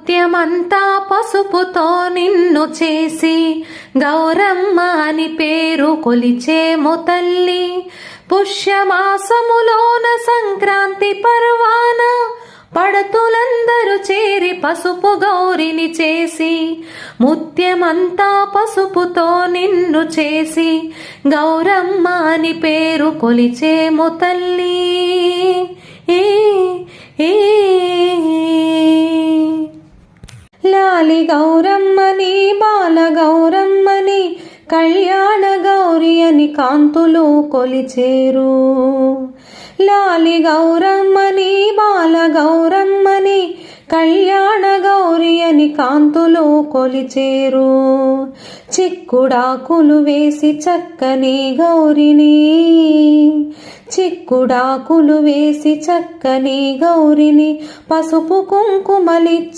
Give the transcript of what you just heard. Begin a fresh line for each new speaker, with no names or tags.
ముత్యమంతా పసుపుతో నిన్ను చేసి గౌరమ్మ అని పేరు కొలిచేమో తల్లి. పుష్యమాసములోన సంక్రాంతి పర్వాన పడతులందరూ చేరి పసుపు గౌరిని చేసి, ముత్యమంతా పసుపుతో నిన్ను చేసి గౌరమ్మ అని పేరు కొలిచేమో తల్లి. లాలి గౌరమ్మని బాల గౌరమ్మని కళ్యాణ గౌరి అని కాంతులు కొలిచేరు. లాలి గౌరమ్మని బాల గౌరమ్మని కళ్యాణ గౌరి అని కాంతులు కొలిచేరు. చిక్కుడాకులు వేసి చక్కని గౌరిని, చిక్కుడాకులు వేసి చక్కని గౌరిని పసుపు కుంకుమలిచ్చి